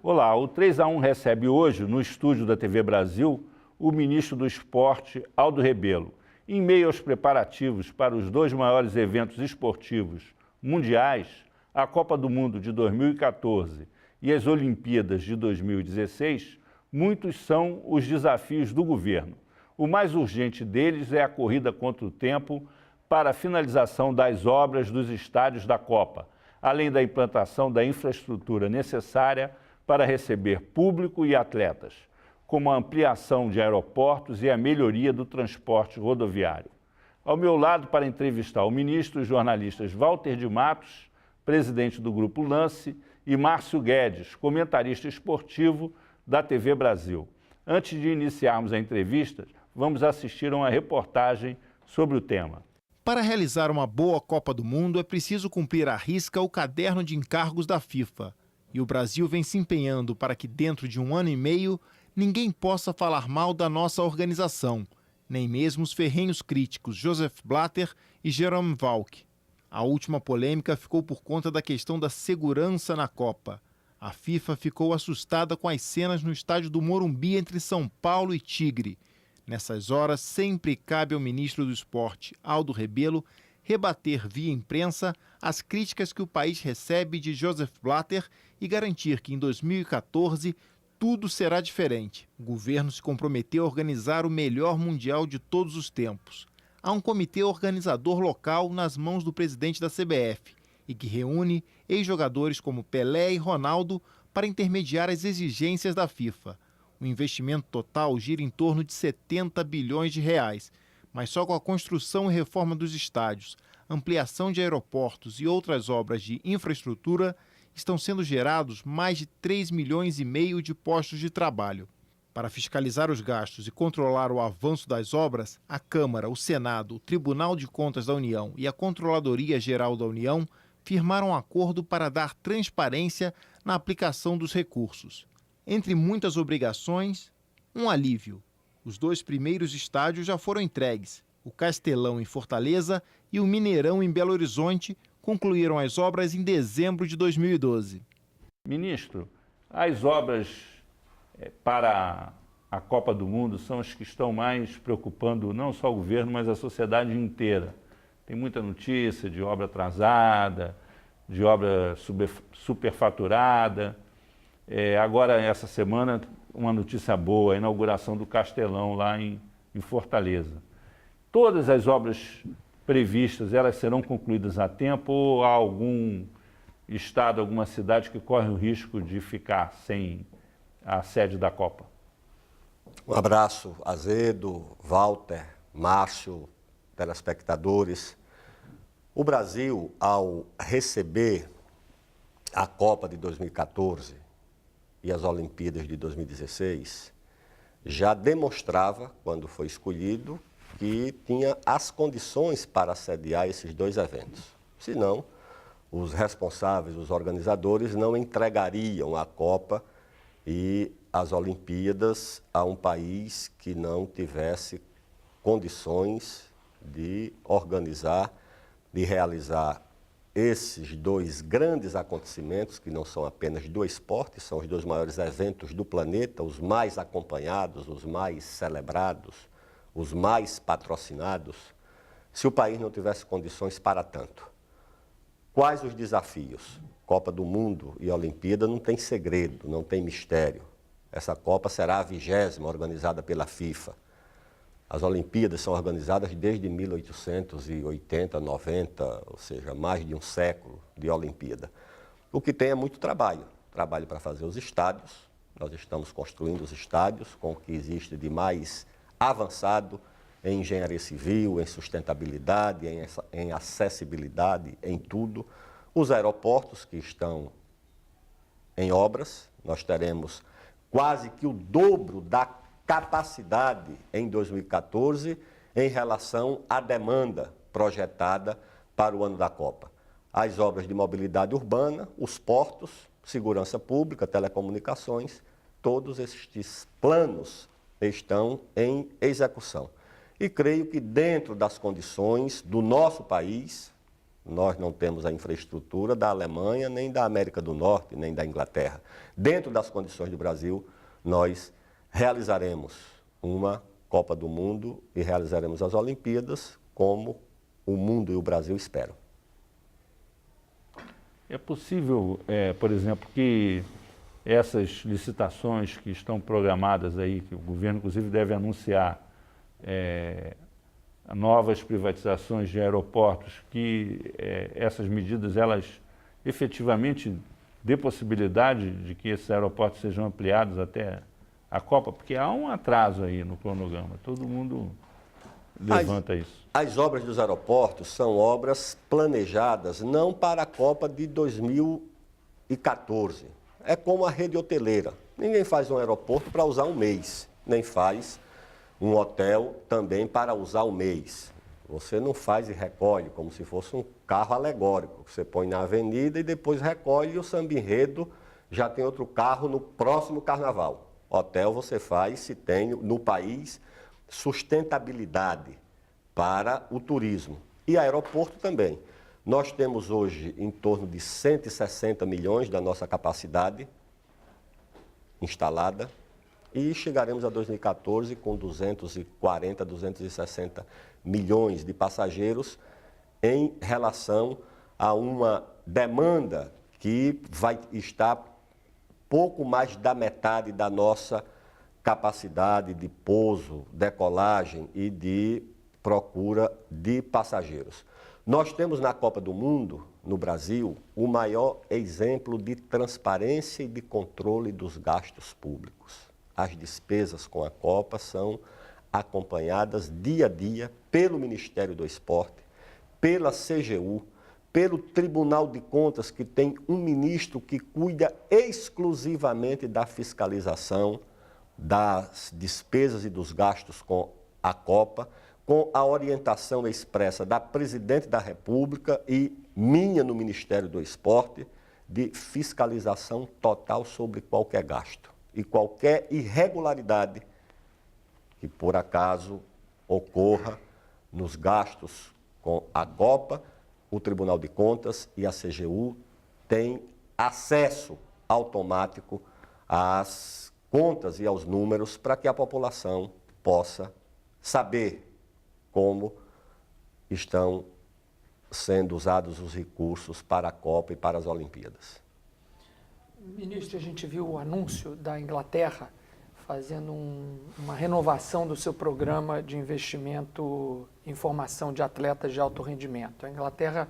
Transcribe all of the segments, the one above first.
Olá, o 3x1 recebe hoje, no estúdio da TV Brasil, o ministro do Esporte, Aldo Rebelo. Em meio aos preparativos para os dois maiores eventos esportivos mundiais, a Copa do Mundo de 2014 e as Olimpíadas de 2016, muitos são os desafios do governo. O mais urgente deles é a corrida contra o tempo para a finalização das obras dos estádios da Copa, além da implantação da infraestrutura necessária para receber público e atletas, como a ampliação de aeroportos e a melhoria do transporte rodoviário. Ao meu lado, para entrevistar o ministro, os jornalistas Walter de Matos, presidente do Grupo Lance, e Márcio Guedes, comentarista esportivo da TV Brasil. Antes de iniciarmos a entrevista, vamos assistir a uma reportagem sobre o tema. Para realizar uma boa Copa do Mundo, é preciso cumprir à risca o caderno de encargos da FIFA. E o Brasil vem se empenhando para que, dentro de 1 ano e meio, ninguém possa falar mal da nossa organização, nem mesmo os ferrenhos críticos Joseph Blatter e Jerome Valcke. A última polêmica ficou por conta da questão da segurança na Copa. A FIFA ficou assustada com as cenas no estádio do Morumbi entre São Paulo e Tigre. Nessas horas, sempre cabe ao ministro do Esporte, Aldo Rebelo, rebater via imprensa as críticas que o país recebe de Joseph Blatter e garantir que em 2014 tudo será diferente. O governo se comprometeu a organizar o melhor mundial de todos os tempos. Há um comitê organizador local nas mãos do presidente da CBF e que reúne ex-jogadores como Pelé e Ronaldo para intermediar as exigências da FIFA. O investimento total gira em torno de 70 bilhões de reais, mas só com a construção e reforma dos estádios, ampliação de aeroportos e outras obras de infraestrutura, estão sendo gerados mais de 3,5 milhões de postos de trabalho. Para fiscalizar os gastos e controlar o avanço das obras, a Câmara, o Senado, o Tribunal de Contas da União e a Controladoria Geral da União firmaram um acordo para dar transparência na aplicação dos recursos. Entre muitas obrigações, um alívio. Os 2 primeiros estádios já foram entregues. O Castelão, em Fortaleza, e o Mineirão, em Belo Horizonte, concluíram as obras em dezembro de 2012. Ministro, as obras para a Copa do Mundo são as que estão mais preocupando não só o governo, mas a sociedade inteira. Tem muita notícia de obra atrasada, de obra superfaturada. Agora, essa semana, uma notícia boa, a inauguração do Castelão lá em Fortaleza. Todas as obras previstas, elas serão concluídas a tempo ou há algum estado, alguma cidade que corre o risco de ficar sem a sede da Copa? Um abraço, Azedo, Walter, Márcio, telespectadores. O Brasil, ao receber a Copa de 2014 e as Olimpíadas de 2016, já demonstrava, quando foi escolhido, que tinha as condições para sediar esses 2 eventos. Senão, os responsáveis, os organizadores, não entregariam a Copa e as Olimpíadas a um país que não tivesse condições de organizar, de realizar esses 2 grandes acontecimentos, que não são apenas do esporte, são os 2 maiores eventos do planeta, os mais acompanhados, os mais celebrados, os mais patrocinados, se o país não tivesse condições para tanto. Quais os desafios? Copa do Mundo e Olimpíada não tem segredo, não tem mistério. Essa Copa será a 20ª organizada pela FIFA. As Olimpíadas são organizadas desde 1880, 90, ou seja, mais de um século de Olimpíada. O que tem é muito trabalho. Trabalho para fazer os estádios. Nós estamos construindo os estádios com o que existe de mais avançado em engenharia civil, em sustentabilidade, em acessibilidade, em tudo. Os aeroportos que estão em obras, nós teremos quase que o dobro da capacidade em 2014 em relação à demanda projetada para o ano da Copa. As obras de mobilidade urbana, os portos, segurança pública, telecomunicações, todos estes planos estão em execução. E creio que dentro das condições do nosso país, Nós não temos a infraestrutura da Alemanha, nem da América do Norte, nem da Inglaterra. Dentro das condições do Brasil, nós realizaremos uma Copa do Mundo e realizaremos as Olimpíadas como o mundo e o Brasil esperam. É possível, por exemplo, que essas licitações que estão programadas aí, que o governo inclusive deve anunciar, novas privatizações de aeroportos, que essas medidas, elas efetivamente dê possibilidade de que esses aeroportos sejam ampliados até a Copa? Porque há um atraso aí no cronograma, todo mundo levanta isso. As obras dos aeroportos são obras planejadas não para a Copa de 2014. É como a rede hoteleira. Ninguém faz um aeroporto para usar um mês, nem faz um hotel também para usar um mês. Você não faz e recolhe como se fosse um carro alegórico. Você põe na avenida e depois recolhe e o samba-enredo já tem outro carro no próximo carnaval. Hotel você faz se tem no país sustentabilidade para o turismo. E aeroporto também. Nós temos hoje em torno de 160 milhões da nossa capacidade instalada e chegaremos a 2014 com 240, 260 milhões de passageiros em relação a uma demanda que vai estar pouco mais da metade da nossa capacidade de pouso, decolagem e de procura de passageiros. Nós temos na Copa do Mundo, no Brasil, o maior exemplo de transparência e de controle dos gastos públicos. As despesas com a Copa são acompanhadas dia a dia pelo Ministério do Esporte, pela CGU, pelo Tribunal de Contas, que tem um ministro que cuida exclusivamente da fiscalização das despesas e dos gastos com a Copa, com a orientação expressa da Presidente da República e minha no Ministério do Esporte, de fiscalização total sobre qualquer gasto e qualquer irregularidade que por acaso ocorra nos gastos com a Copa. O Tribunal de Contas e a CGU têm acesso automático às contas e aos números para que a população possa saber como estão sendo usados os recursos para a Copa e para as Olimpíadas. Ministro, a gente viu o anúncio da Inglaterra fazendo uma renovação do seu programa de investimento em formação de atletas de alto rendimento. A Inglaterra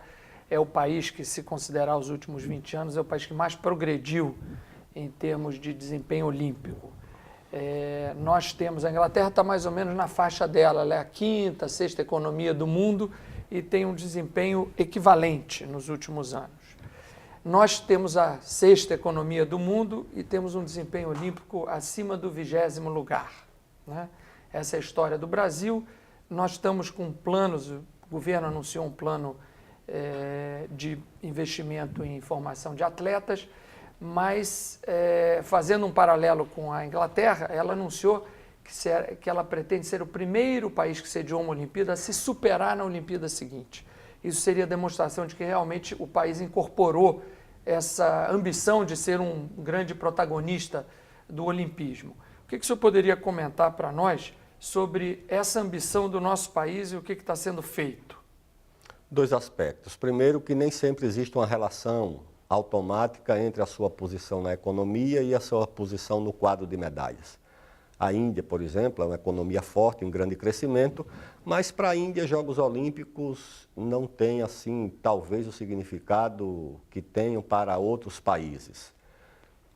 é o país que, se considerar os últimos 20 anos, é o país que mais progrediu em termos de desempenho olímpico. Nós temos, a Inglaterra está mais ou menos na faixa dela, ela é a quinta, sexta economia do mundo e tem um desempenho equivalente nos últimos anos. Nós temos a sexta economia do mundo e temos um desempenho olímpico acima do 20º lugar, né? Essa é a história do Brasil. Nós estamos com planos, o governo anunciou um plano de investimento em formação de atletas, mas fazendo um paralelo com a Inglaterra, ela anunciou que ela pretende ser o primeiro país que sediou uma Olimpíada a se superar na Olimpíada seguinte. Isso seria demonstração de que realmente o país incorporou essa ambição de ser um grande protagonista do olimpismo. O que o senhor poderia comentar para nós sobre essa ambição do nosso país e o que está sendo feito? Dois aspectos. Primeiro, que nem sempre existe uma relação automática entre a sua posição na economia e a sua posição no quadro de medalhas. A Índia, por exemplo, é uma economia forte, um grande crescimento, mas para a Índia, Jogos Olímpicos não têm, assim, talvez o significado que tenham para outros países.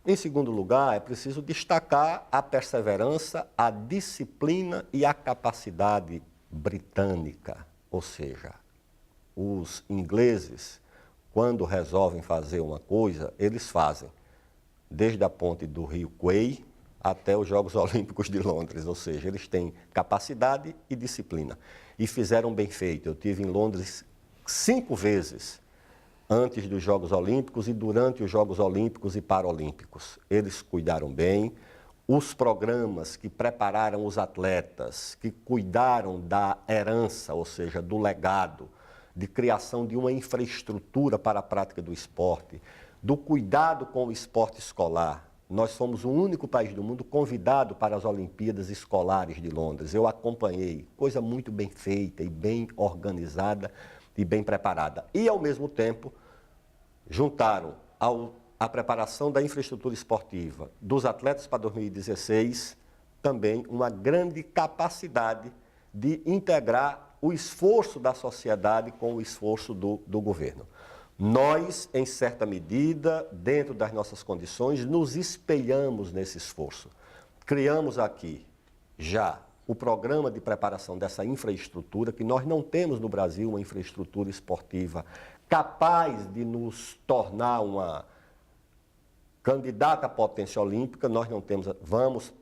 Em segundo lugar, é preciso destacar a perseverança, a disciplina e a capacidade britânica, ou seja, os ingleses, quando resolvem fazer uma coisa, eles fazem, desde a ponte do rio Quay até os Jogos Olímpicos de Londres, ou seja, eles têm capacidade e disciplina. E fizeram bem feito. Eu estive em Londres 5 vezes antes dos Jogos Olímpicos e durante os Jogos Olímpicos e Paralímpicos. Eles cuidaram bem. Os programas que prepararam os atletas, que cuidaram da herança, ou seja, do legado, de criação de uma infraestrutura para a prática do esporte, do cuidado com o esporte escolar. Nós fomos o único país do mundo convidado para as Olimpíadas Escolares de Londres. Eu acompanhei, coisa muito bem feita e bem organizada e bem preparada. E, ao mesmo tempo, juntaram a preparação da infraestrutura esportiva dos atletas para 2016 também uma grande capacidade de integrar o esforço da sociedade com o esforço do governo. Nós, em certa medida, dentro das nossas condições, nos espelhamos nesse esforço. Criamos aqui já o programa de preparação dessa infraestrutura, que nós não temos no Brasil uma infraestrutura esportiva capaz de nos tornar uma candidata à potência olímpica. Nós não temos, vamos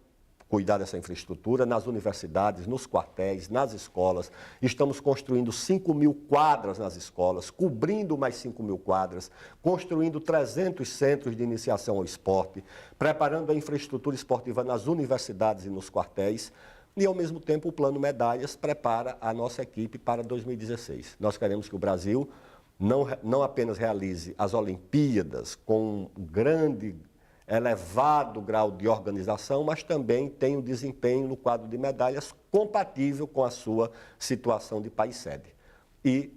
cuidar dessa infraestrutura nas universidades, nos quartéis, nas escolas. Estamos construindo 5.000 quadras nas escolas, cobrindo mais 5.000 quadras, construindo 300 centros de iniciação ao esporte, preparando a infraestrutura esportiva nas universidades e nos quartéis. E, ao mesmo tempo, o Plano Medalhas prepara a nossa equipe para 2016. Nós queremos que o Brasil não apenas realize as Olimpíadas com um grande, elevado grau de organização, mas também tem um desempenho no quadro de medalhas compatível com a sua situação de país-sede. E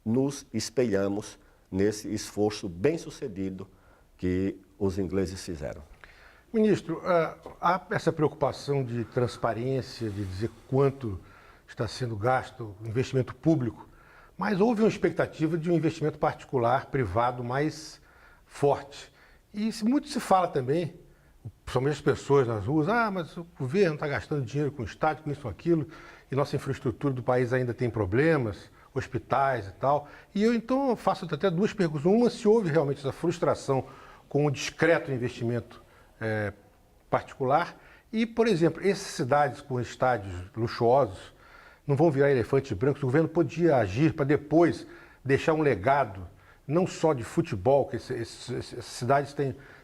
nos espelhamos nesse esforço bem-sucedido que os ingleses fizeram. Ministro, há essa preocupação de transparência, de dizer quanto está sendo gasto o investimento público, mas houve uma expectativa de um investimento particular, privado, mais forte. E muito se fala também, principalmente as pessoas nas ruas, mas o governo está gastando dinheiro com o estádio, com isso ou aquilo, e nossa infraestrutura do país ainda tem problemas, hospitais e tal. E eu então faço até duas perguntas. Uma, se houve realmente essa frustração com o discreto investimento particular. E, por exemplo, essas cidades com estádios luxuosos não vão virar elefantes brancos. O governo podia agir para depois deixar um legado, não só de futebol, que essas cidades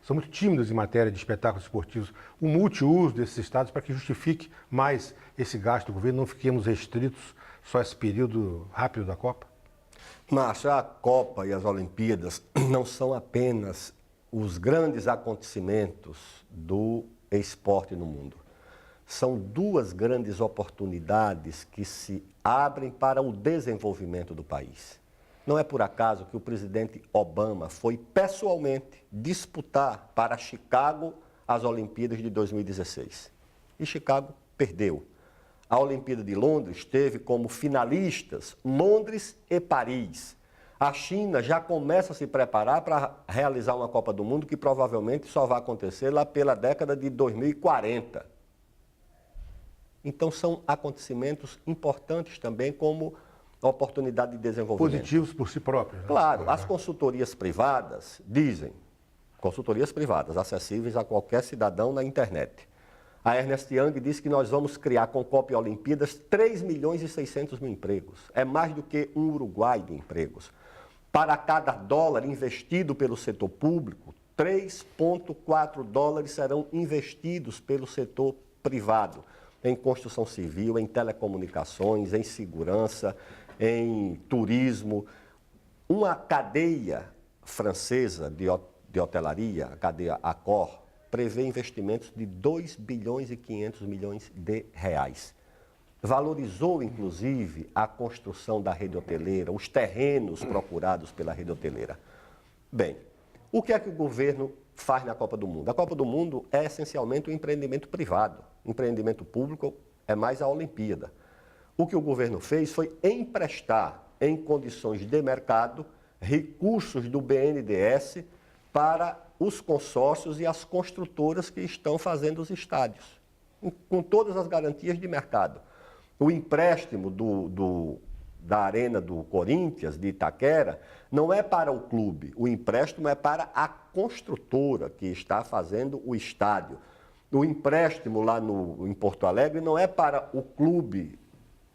são muito tímidas em matéria de espetáculos esportivos, o multiuso desses estados para que justifique mais esse gasto do governo, não fiquemos restritos só a esse período rápido da Copa? Márcio, a Copa e as Olimpíadas não são apenas os grandes acontecimentos do esporte no mundo. São duas grandes oportunidades que se abrem para o desenvolvimento do país. Não é por acaso que o presidente Obama foi pessoalmente disputar para Chicago as Olimpíadas de 2016. E Chicago perdeu. A Olimpíada de Londres teve como finalistas Londres e Paris. A China já começa a se preparar para realizar uma Copa do Mundo que provavelmente só vai acontecer lá pela década de 2040. Então são acontecimentos importantes também como oportunidade de desenvolvimento. Positivos por si próprios. Né? Claro, as consultorias privadas dizem, consultorias privadas acessíveis a qualquer cidadão na internet. A Ernst Young diz que nós vamos criar com Copa e Olimpíadas 3.600.000 empregos. É mais do que um Uruguai de empregos. Para cada dólar investido pelo setor público, 3,4 dólares serão investidos pelo setor privado, em construção civil, em telecomunicações, em segurança, em turismo. Uma cadeia francesa de hotelaria, a cadeia Accor, prevê investimentos de 2 bilhões e 500 milhões de reais. Valorizou, inclusive, a construção da rede hoteleira, os terrenos procurados pela rede hoteleira. Bem, o que é que o governo faz na Copa do Mundo? A Copa do Mundo é essencialmente um empreendimento privado. Empreendimento público é mais a Olimpíada. O que o governo fez foi emprestar, em condições de mercado, recursos do BNDES para os consórcios e as construtoras que estão fazendo os estádios, com todas as garantias de mercado. O empréstimo da Arena do Corinthians, de Itaquera, não é para o clube, o empréstimo é para a construtora que está fazendo o estádio. O empréstimo lá em Porto Alegre não é para o clube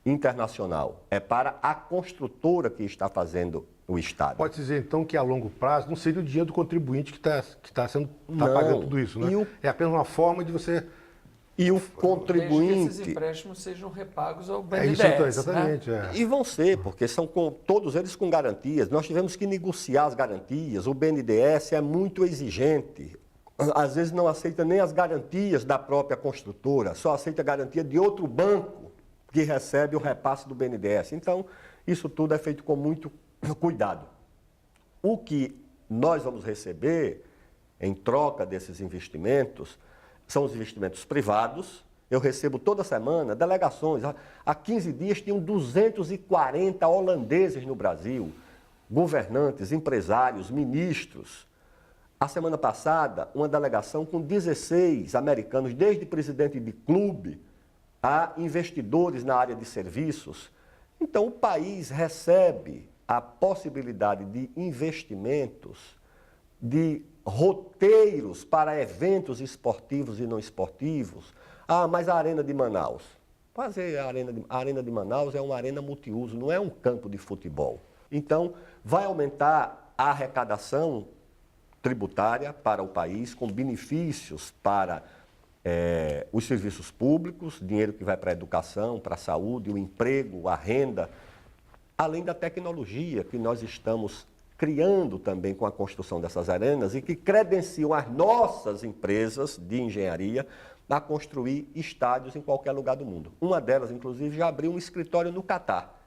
internacional, é para a construtora que está fazendo o estádio. Pode dizer, então, que a longo prazo não seria o dinheiro do contribuinte que está pagando tudo isso, né? É apenas uma forma de você E o Desde que contribuinte... esses empréstimos sejam repagos ao É BNDES. isso, exatamente. Né? E vão ser, porque são todos eles com garantias. Nós tivemos que negociar as garantias. O BNDES é muito exigente. Às vezes não aceita nem as garantias da própria construtora, só aceita a garantia de outro banco que recebe o repasse do BNDES. Então, isso tudo é feito com muito cuidado. O que nós vamos receber em troca desses investimentos são os investimentos privados. Eu recebo toda semana delegações. Há 15 dias tinham 240 holandeses no Brasil, governantes, empresários, ministros. A semana passada, uma delegação com 16 americanos, desde presidente de clube a investidores na área de serviços. Então, o país recebe a possibilidade de investimentos, de roteiros para eventos esportivos e não esportivos. Ah, mas a Arena de Manaus. Fazer a Arena de Manaus é uma arena multiuso, não é um campo de futebol. Então, vai aumentar a arrecadação tributária para o país, com benefícios para os serviços públicos, dinheiro que vai para a educação, para a saúde, o emprego, a renda, além da tecnologia que nós estamos criando também com a construção dessas arenas e que credenciam as nossas empresas de engenharia a construir estádios em qualquer lugar do mundo. Uma delas, inclusive, já abriu um escritório no Catar,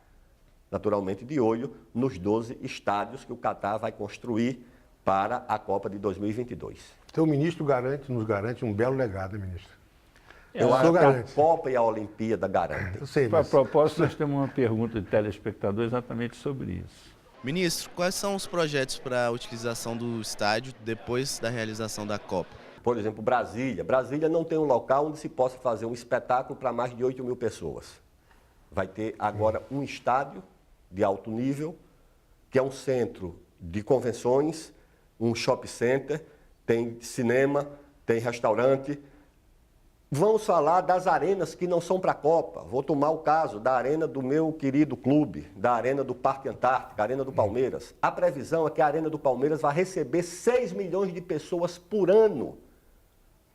naturalmente de olho nos 12 estádios que o Catar vai construir para a Copa de 2022. Então o ministro nos garante um belo legado, hein, ministro? Eu acho que a Copa e a Olimpíada garantem. Eu sei, A mas... propósito, nós temos uma pergunta de telespectador exatamente sobre isso. Ministro, quais são os projetos para a utilização do estádio depois da realização da Copa? Por exemplo, Brasília. Brasília não tem um local onde se possa fazer um espetáculo para mais de 8.000 pessoas. Vai ter agora um estádio de alto nível, que é um centro de convenções, um shopping center, tem cinema, tem restaurante. Vamos falar das arenas que não são para a Copa. Vou tomar o caso da arena do meu querido clube, da arena do Parque Antártica, a arena do Palmeiras. A previsão é que a arena do Palmeiras vai receber 6 milhões de pessoas por ano,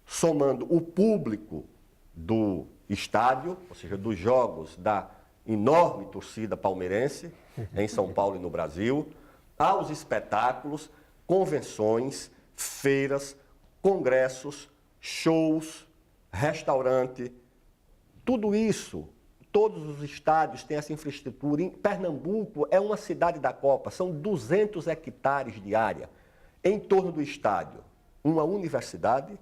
somando o público do estádio, ou seja, dos jogos da enorme torcida palmeirense em São Paulo e no Brasil, aos espetáculos, convenções, feiras, congressos, shows, restaurante, tudo isso, todos os estádios têm essa infraestrutura. Em Pernambuco é uma cidade da Copa, são 200 hectares de área. Em torno do estádio, uma universidade,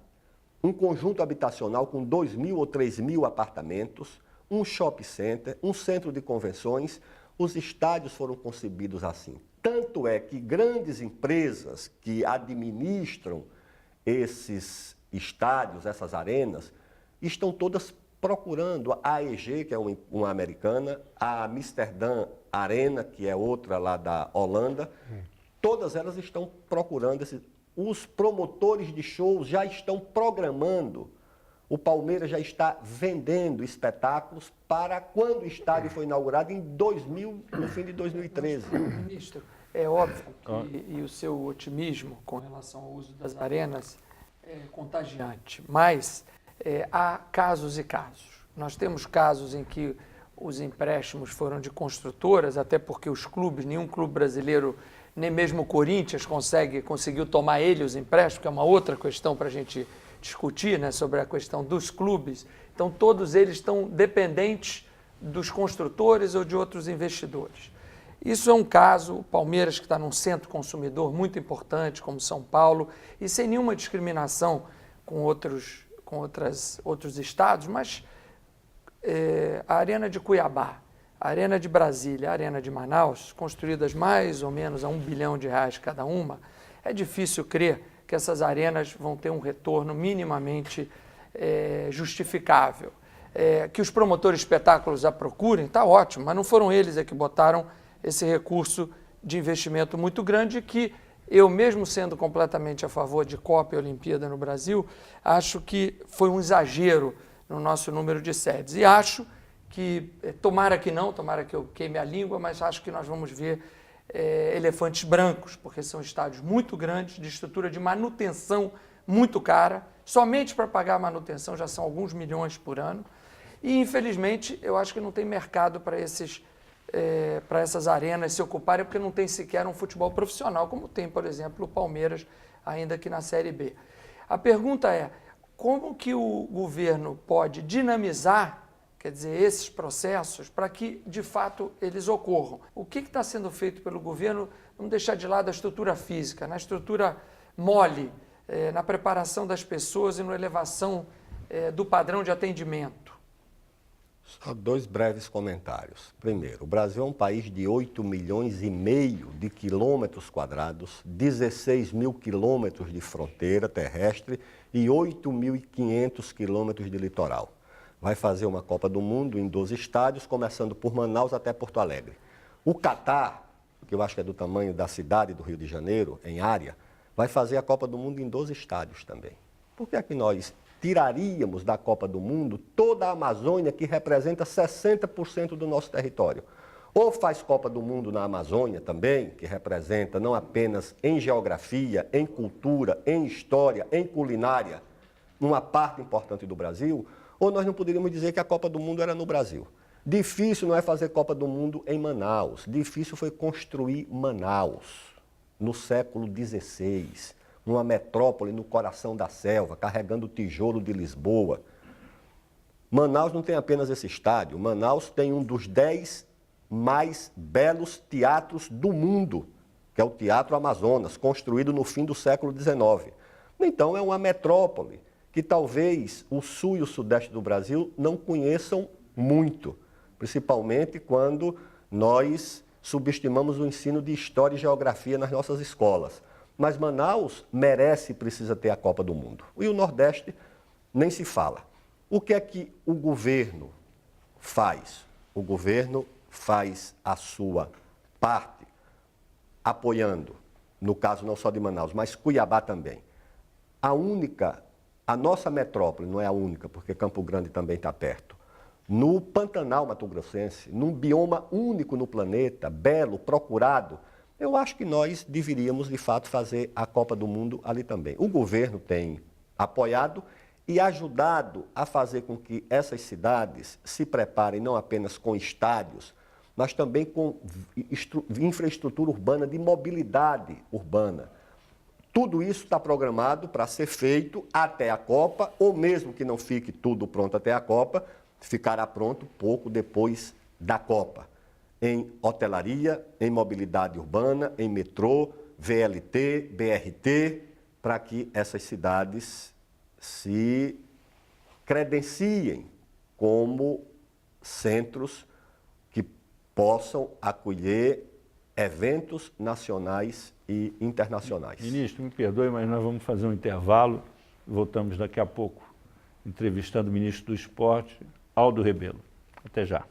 um conjunto habitacional com 2.000 ou 3.000 apartamentos, um shopping center, um centro de convenções. Os estádios foram concebidos assim. Tanto é que grandes empresas que administram esses estádios, essas arenas, estão todas procurando a AEG, que é uma americana, a Amsterdã Arena, que é outra lá da Holanda, todas elas estão procurando, os promotores de shows já estão programando, o Palmeiras já está vendendo espetáculos para quando o estádio foi inaugurado no fim de 2013. Ministro, é óbvio que e o seu otimismo com relação ao uso das arenas é contagiante, mas há casos e casos. Nós temos casos em que os empréstimos foram de construtoras, até porque os clubes, nenhum clube brasileiro, nem mesmo o Corinthians conseguiu tomar os empréstimos, que é uma outra questão para a gente discutir, né, sobre a questão dos clubes. Então, todos eles estão dependentes dos construtores ou de outros investidores. Isso é um caso, o Palmeiras, que está num centro consumidor muito importante, como São Paulo, e sem nenhuma discriminação com outros estados, mas a Arena de Cuiabá, a Arena de Brasília, a Arena de Manaus, construídas mais ou menos a R$1 bilhão cada uma, é difícil crer que essas arenas vão ter um retorno minimamente justificável. Que os promotores de espetáculos a procurem, está ótimo, mas não foram eles que botaram esse recurso de investimento muito grande que eu, mesmo sendo completamente a favor de Copa e Olimpíada no Brasil, acho que foi um exagero no nosso número de sedes. E acho que, tomara que eu queime a língua, mas acho que nós vamos ver elefantes brancos, porque são estádios muito grandes, de estrutura de manutenção muito cara, somente para pagar a manutenção já são alguns milhões por ano, e infelizmente eu acho que não tem mercado para essas arenas se ocuparem, porque não tem sequer um futebol profissional, como tem, por exemplo, o Palmeiras, ainda aqui na Série B. A pergunta é, como que o governo pode dinamizar, quer dizer, esses processos para que, de fato, eles ocorram? O que está sendo feito pelo governo, vamos deixar de lado a estrutura física, na estrutura mole, na preparação das pessoas e na elevação do padrão de atendimento? Só 2 breves comentários. Primeiro, o Brasil é um país de 8,5 milhões de quilômetros quadrados, 16 mil quilômetros de fronteira terrestre e 8.500 quilômetros de litoral. Vai fazer uma Copa do Mundo em 12 estádios, começando por Manaus até Porto Alegre. O Catar, que eu acho que é do tamanho da cidade do Rio de Janeiro, em área, vai fazer a Copa do Mundo em 12 estádios também. Por que é que nós tiraríamos da Copa do Mundo toda a Amazônia, que representa 60% do nosso território? Ou faz Copa do Mundo na Amazônia também, que representa não apenas em geografia, em cultura, em história, em culinária, uma parte importante do Brasil, ou nós não poderíamos dizer que a Copa do Mundo era no Brasil. Difícil não é fazer Copa do Mundo em Manaus, difícil foi construir Manaus no século XVI, numa metrópole no coração da selva, carregando o tijolo de Lisboa. Manaus não tem apenas esse estádio, Manaus tem um dos 10 mais belos teatros do mundo, que é o Teatro Amazonas, construído no fim do século XIX. Então é uma metrópole que talvez o sul e o sudeste do Brasil não conheçam muito, principalmente quando nós subestimamos o ensino de história e geografia nas nossas escolas. Mas Manaus merece e precisa ter a Copa do Mundo. E o Nordeste nem se fala. O que é que o governo faz? O governo faz a sua parte, apoiando, no caso não só de Manaus, mas Cuiabá também. A nossa metrópole, não é a única, porque Campo Grande também está perto, no Pantanal Mato-Grossense, num bioma único no planeta, belo, procurado, eu acho que nós deveríamos, de fato, fazer a Copa do Mundo ali também. O governo tem apoiado e ajudado a fazer com que essas cidades se preparem não apenas com estádios, mas também com infraestrutura urbana, de mobilidade urbana. Tudo isso está programado para ser feito até a Copa, ou mesmo que não fique tudo pronto até a Copa, ficará pronto pouco depois da Copa. Em hotelaria, em mobilidade urbana, em metrô, VLT, BRT, para que essas cidades se credenciem como centros que possam acolher eventos nacionais e internacionais. Ministro, me perdoe, mas nós vamos fazer um intervalo. Voltamos daqui a pouco, entrevistando o ministro do Esporte, Aldo Rebelo. Até já.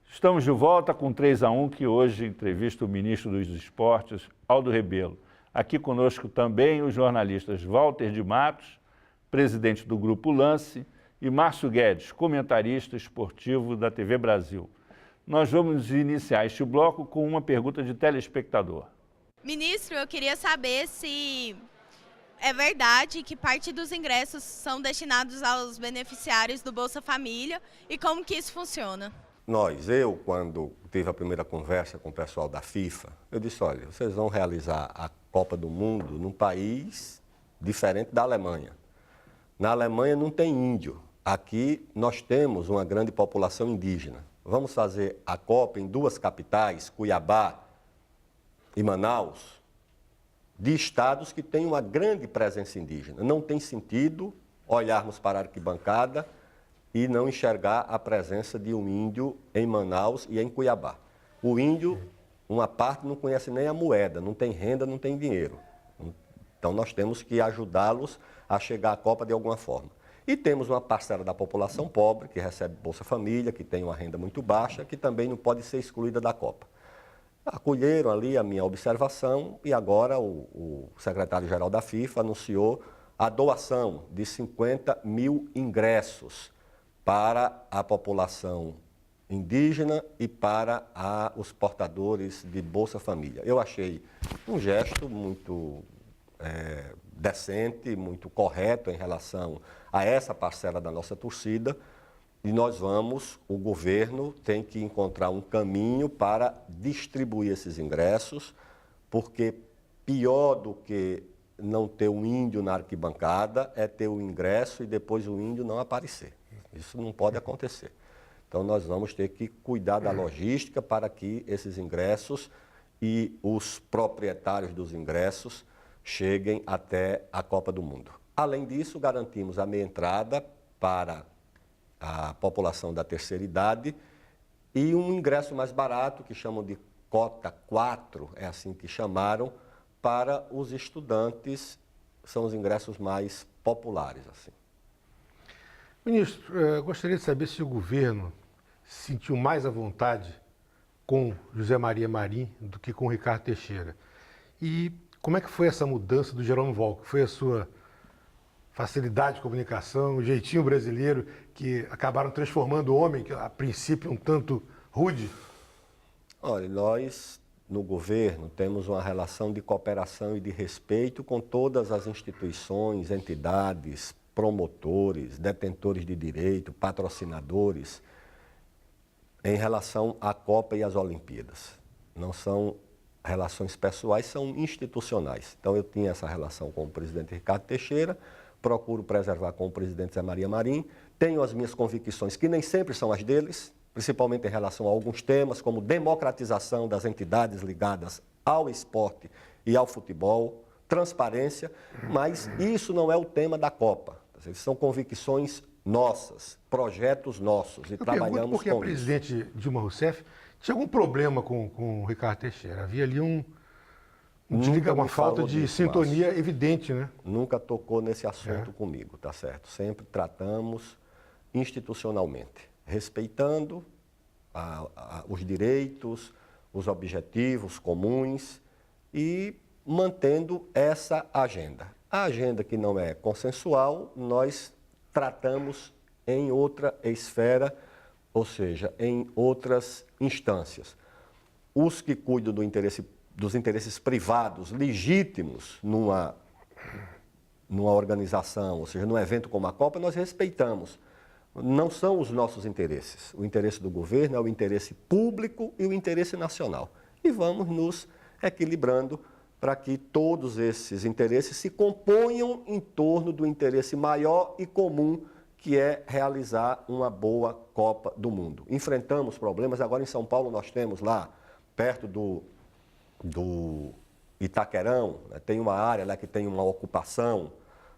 Estamos de volta com 3-1, que hoje entrevista o ministro dos Esportes, Aldo Rebelo. Aqui conosco também os jornalistas Walter de Matos, presidente do Grupo Lance, e Márcio Guedes, comentarista esportivo da TV Brasil. Nós vamos iniciar este bloco com uma pergunta de telespectador. Ministro, eu queria saber se é verdade que parte dos ingressos são destinados aos beneficiários do Bolsa Família e como que isso funciona? Quando tive a primeira conversa com o pessoal da FIFA, eu disse, olha, vocês vão realizar a Copa do Mundo num país diferente da Alemanha. Na Alemanha não tem índio. Aqui nós temos uma grande população indígena. Vamos fazer a Copa em 2 capitais, Cuiabá e Manaus, de estados que têm uma grande presença indígena. Não tem sentido olharmos para a arquibancada e não enxergar a presença de um índio em Manaus e em Cuiabá. O índio, uma parte não conhece nem a moeda, não tem renda, não tem dinheiro. Então nós temos que ajudá-los a chegar à Copa de alguma forma. E temos uma parcela da população pobre, que recebe Bolsa Família, que tem uma renda muito baixa, que também não pode ser excluída da Copa. Acolheram ali a minha observação e agora o secretário-geral da FIFA anunciou a doação de 50 mil ingressos para a população indígena e para os portadores de Bolsa Família. Eu achei um gesto muito decente, muito correto em relação a essa parcela da nossa torcida. E o governo tem que encontrar um caminho para distribuir esses ingressos, porque pior do que não ter um índio na arquibancada é ter o ingresso e depois o índio não aparecer. Isso não pode acontecer. Então nós vamos ter que cuidar da logística para que esses ingressos e os proprietários dos ingressos cheguem até a Copa do Mundo. Além disso, garantimos a meia entrada para a população da terceira idade e um ingresso mais barato, que chamam de cota 4, é assim que chamaram, para os estudantes, são os ingressos mais populares. Assim. Ministro, eu gostaria de saber se o governo se sentiu mais à vontade com José Maria Marinho do que com Ricardo Teixeira. E como é que foi essa mudança do Jerome Valcke? Foi a sua facilidade de comunicação, o jeitinho brasileiro que acabaram transformando o homem, que a princípio um tanto rude? Olha, nós no governo temos uma relação de cooperação e de respeito com todas as instituições, entidades, promotores, detentores de direito, patrocinadores, em relação à Copa e às Olimpíadas. Não são relações pessoais, são institucionais. Então eu tinha essa relação com o presidente Ricardo Teixeira, procuro preservar com o presidente Zé Maria Marinho, tenho as minhas convicções, que nem sempre são as deles, principalmente em relação a alguns temas, como democratização das entidades ligadas ao esporte e ao futebol, transparência, mas isso não é o tema da Copa. São convicções nossas, projetos nossos, e trabalhamos com isso. Porque a presidente Dilma Rousseff tinha algum problema com o Ricardo Teixeira? Havia ali uma falta de sintonia evidente, né? Nunca tocou nesse assunto comigo, tá certo? Sempre tratamos institucionalmente, respeitando os direitos, os objetivos comuns e mantendo essa agenda. A agenda que não é consensual, nós tratamos em outra esfera, ou seja, em outras instâncias. Os que cuidam dos interesses privados legítimos numa organização, ou seja, num evento como a Copa, nós respeitamos. Não são os nossos interesses. O interesse do governo é o interesse público e o interesse nacional. E vamos nos equilibrando para que todos esses interesses se componham em torno do interesse maior e comum, que é realizar uma boa Copa do Mundo. Enfrentamos problemas, agora em São Paulo nós temos lá, perto do Itaquerão, né, tem uma área lá que tem uma ocupação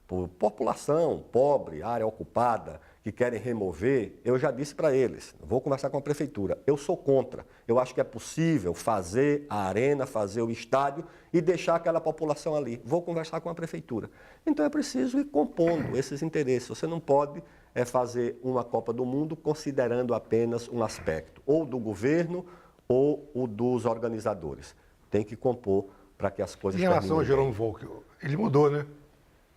por população pobre, área ocupada, que querem remover. Eu já disse para eles, vou conversar com a prefeitura, eu sou contra. Eu acho que é possível fazer a arena, fazer o estádio e deixar aquela população ali. Vou conversar com a prefeitura. Então é preciso ir compondo esses interesses. Você não pode fazer uma Copa do Mundo considerando apenas um aspecto, ou do governo ou o dos organizadores. Tem que compor para que as coisas terminem. Em relação ao Jerome Valcke, ele mudou, né?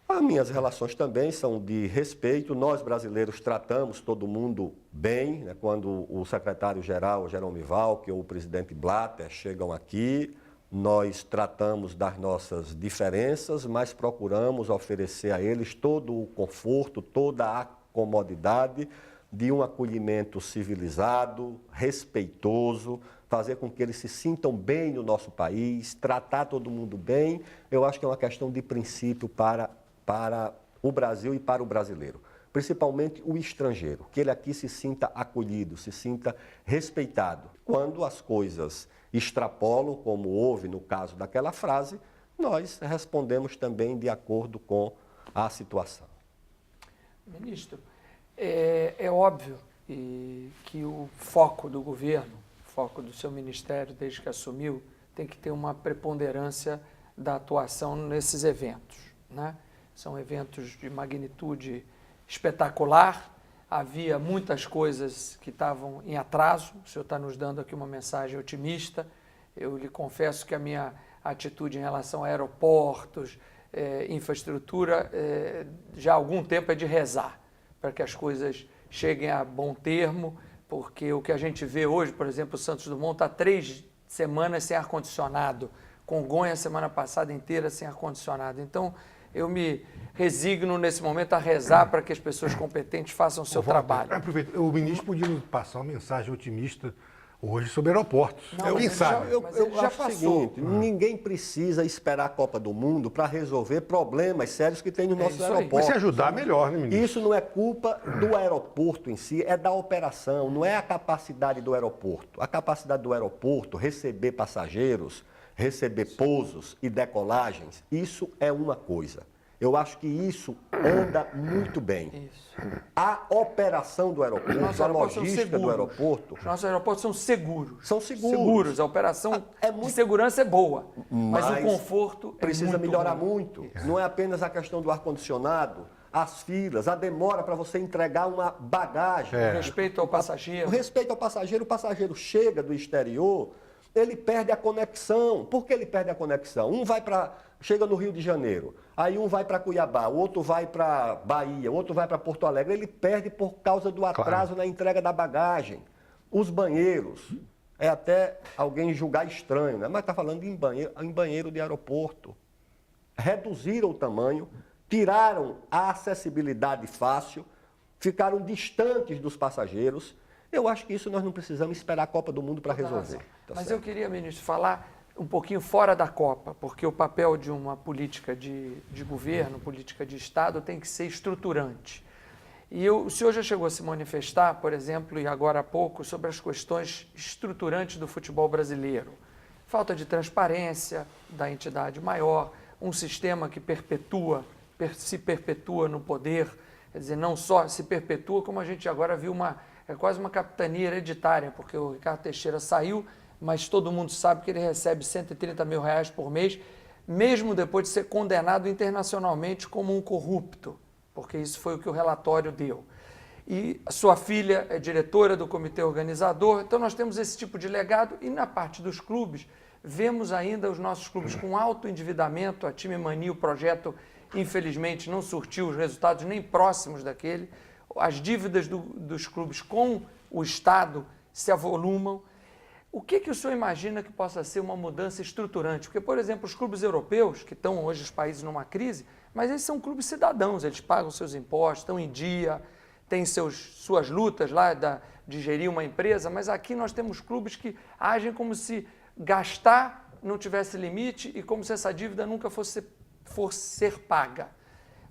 As minhas relações também são de respeito. Nós, brasileiros, tratamos todo mundo bem, né? Quando o secretário-geral, Jerome Valcke, ou o presidente Blatter chegam aqui, nós tratamos das nossas diferenças, mas procuramos oferecer a eles todo o conforto, toda a comodidade de um acolhimento civilizado, respeitoso, fazer com que eles se sintam bem no nosso país, tratar todo mundo bem. Eu acho que é uma questão de princípio para o Brasil e para o brasileiro, principalmente o estrangeiro, que ele aqui se sinta acolhido, se sinta respeitado. Quando as coisas extrapolam, como houve no caso daquela frase, nós respondemos também de acordo com a situação. Ministro, é óbvio que o foco do governo, o foco do seu ministério desde que assumiu, tem que ter uma preponderância da atuação nesses eventos, né? São eventos de magnitude espetacular. Havia muitas coisas que estavam em atraso. O senhor está nos dando aqui uma mensagem otimista. Eu lhe confesso que a minha atitude em relação a aeroportos, infraestrutura, já há algum tempo é de rezar para que as coisas cheguem a bom termo, porque o que a gente vê hoje, por exemplo, o Santos Dumont está 3 semanas sem ar-condicionado, Congonhas semana passada inteira sem ar-condicionado. Então, eu me resigno nesse momento a rezar para que as pessoas competentes façam o seu trabalho. Aproveita, o ministro podia nos passar uma mensagem otimista hoje sobre aeroportos. Não, Quem sabe? Eu já acho passou. o seguinte, ninguém precisa esperar a Copa do Mundo para resolver problemas sérios que tem nos nossos isso aí. aeroportos. Mas se ajudar, melhor, né, ministro? Isso não é culpa do aeroporto em si, é da operação, não é a capacidade do aeroporto. A capacidade do aeroporto, receber passageiros, receber pousos e decolagens, isso é uma coisa. Eu acho que isso anda muito bem. Isso. A operação do aeroporto, Nossos a aeroportos são logística do seguros. aeroporto, Os nossos aeroportos são seguros. São seguros. Seguros. A operação É de muito- segurança é boa, mas o Mas conforto precisa é muito melhorar ruim. muito. Não é apenas a questão do ar-condicionado, as filas, a demora para você entregar uma bagagem. Respeito ao passageiro. O respeito ao passageiro, o passageiro chega do exterior, ele perde a conexão. Por que ele perde a conexão? Chega no Rio de Janeiro, aí um vai para Cuiabá, o outro vai para Bahia, o outro vai para Porto Alegre. Ele perde por causa do atraso na entrega da bagagem. Os banheiros, é até alguém julgar estranho, né? Mas está falando em banheiro de aeroporto. Reduziram o tamanho, tiraram a acessibilidade fácil, ficaram distantes dos passageiros. Eu acho que isso nós não precisamos esperar a Copa do Mundo para resolver. Tá Mas certo? eu queria, ministro, falar um pouquinho fora da Copa, porque o papel de uma política de governo, política de Estado, tem que ser estruturante. E o senhor já chegou a se manifestar, por exemplo, e agora há pouco, sobre as questões estruturantes do futebol brasileiro. Falta de transparência da entidade maior, um sistema que se perpetua no poder, quer dizer, não só se perpetua, como a gente agora viu é quase uma capitania hereditária, porque o Ricardo Teixeira saiu, mas todo mundo sabe que ele recebe R$130 mil por mês, mesmo depois de ser condenado internacionalmente como um corrupto, porque isso foi o que o relatório deu. E sua filha é diretora do comitê organizador, então nós temos esse tipo de legado, e na parte dos clubes, vemos ainda os nossos clubes com alto endividamento, a Time Mania, o projeto, infelizmente, não surtiu os resultados nem próximos daquele, as dívidas dos clubes com o Estado se avolumam. O que o senhor imagina que possa ser uma mudança estruturante? Porque, por exemplo, os clubes europeus, que estão hoje os países numa crise, mas eles são clubes cidadãos, eles pagam seus impostos, estão em dia, têm suas lutas lá de gerir uma empresa, mas aqui nós temos clubes que agem como se gastar não tivesse limite e como se essa dívida nunca fosse ser paga.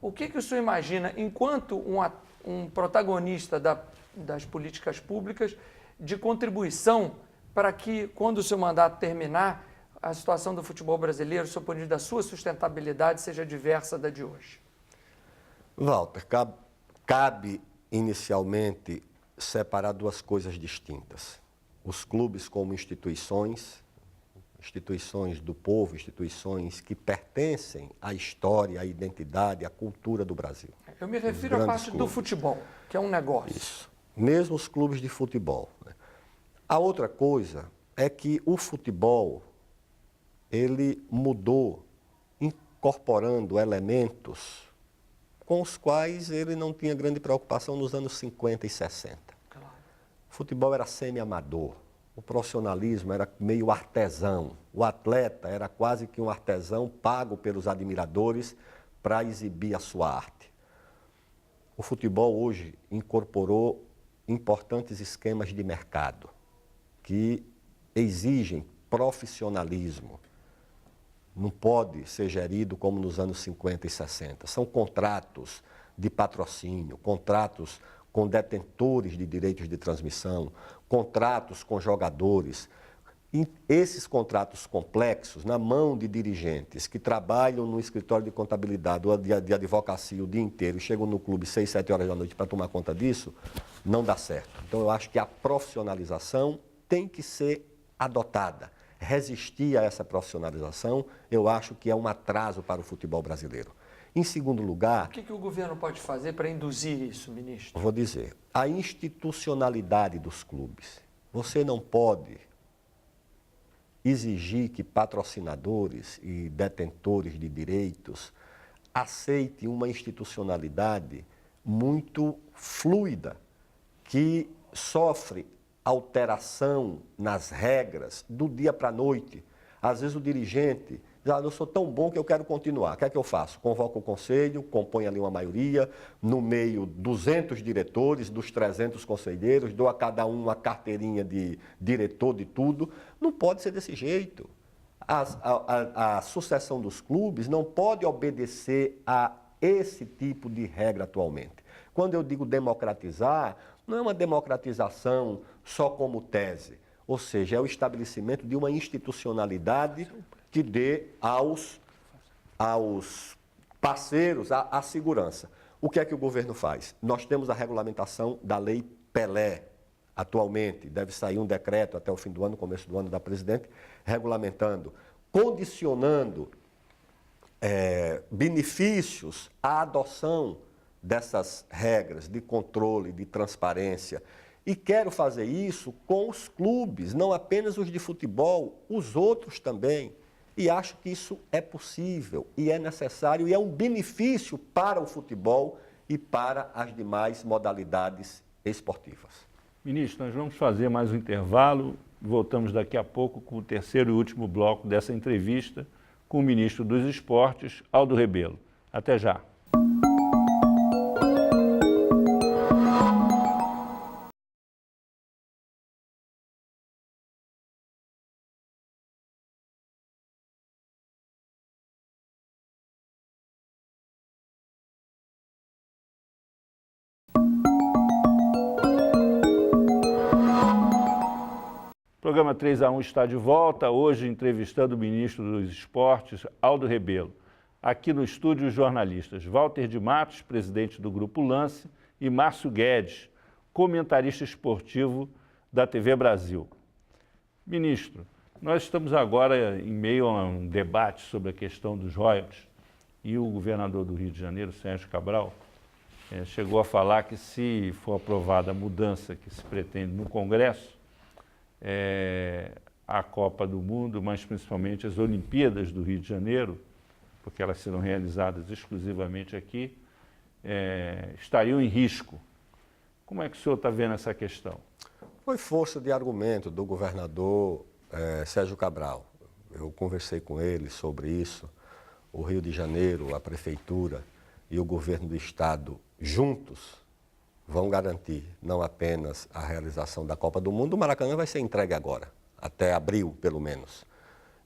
O que o senhor imagina, enquanto um protagonista das políticas públicas, de contribuição para que, quando o seu mandato terminar, a situação do futebol brasileiro, sob o ponto de vista da sua sustentabilidade, seja diversa da de hoje? Walter, cabe inicialmente separar duas coisas distintas. Os clubes como instituições do povo, instituições que pertencem à história, à identidade, à cultura do Brasil. Eu me refiro à parte do futebol, que é um negócio. Isso. Mesmo os clubes de futebol. Né? A outra coisa é que o futebol, ele mudou, incorporando elementos com os quais ele não tinha grande preocupação nos anos 50 e 60. Claro. O futebol era semi-amador, o profissionalismo era meio artesão, o atleta era quase que um artesão pago pelos admiradores para exibir a sua arte. O futebol hoje incorporou importantes esquemas de mercado que exigem profissionalismo. Não pode ser gerido como nos anos 50 e 60. São contratos de patrocínio, contratos com detentores de direitos de transmissão, contratos com jogadores. E esses contratos complexos, na mão de dirigentes que trabalham no escritório de contabilidade ou de advocacia o dia inteiro e chegam no clube 6, 7 horas da noite para tomar conta disso, não dá certo. Então, eu acho que a profissionalização tem que ser adotada. Resistir a essa profissionalização, eu acho que é um atraso para o futebol brasileiro. Em segundo lugar... O que o governo pode fazer para induzir isso, ministro? Vou dizer, a institucionalidade dos clubes. Você não pode exigir que patrocinadores e detentores de direitos aceitem uma institucionalidade muito fluida, que sofre alteração nas regras do dia para a noite. Às vezes o dirigente diz, eu sou tão bom que eu quero continuar. O que é que eu faço? Convoco o conselho, compõe ali uma maioria, no meio 200 diretores, dos 300 conselheiros, dou a cada um uma carteirinha de diretor de tudo. Não pode ser desse jeito. A sucessão dos clubes não pode obedecer a esse tipo de regra atualmente. Quando eu digo democratizar, não é uma democratização só como tese, ou seja, é o estabelecimento de uma institucionalidade que dê aos parceiros a segurança. O que é que o governo faz? Nós temos a regulamentação da Lei Pelé, atualmente, deve sair um decreto até o fim do ano, começo do ano, da presidente, regulamentando, condicionando benefícios à adoção dessas regras de controle, de transparência. E quero fazer isso com os clubes, não apenas os de futebol, os outros também. E acho que isso é possível e é necessário e é um benefício para o futebol e para as demais modalidades esportivas. Ministro, nós vamos fazer mais um intervalo. Voltamos daqui a pouco com o terceiro e último bloco dessa entrevista com o ministro dos Esportes, Aldo Rebelo. Até já. O programa 3x1 está de volta, hoje entrevistando o ministro dos Esportes, Aldo Rebelo. Aqui no estúdio, os jornalistas Walter de Matos, presidente do Grupo Lance, e Márcio Guedes, comentarista esportivo da TV Brasil. Ministro, nós estamos agora em meio a um debate sobre a questão dos royalties e o governador do Rio de Janeiro, Sérgio Cabral, chegou a falar que se for aprovada a mudança que se pretende no Congresso, a Copa do Mundo, mas principalmente as Olimpíadas do Rio de Janeiro, porque elas serão realizadas exclusivamente aqui, estariam em risco. Como é que o senhor está vendo essa questão? Foi força de argumento do governador Sérgio Cabral. Eu conversei com ele sobre isso. O Rio de Janeiro, a Prefeitura e o governo do Estado juntos vão garantir não apenas a realização da Copa do Mundo, o Maracanã vai ser entregue agora, até abril, pelo menos.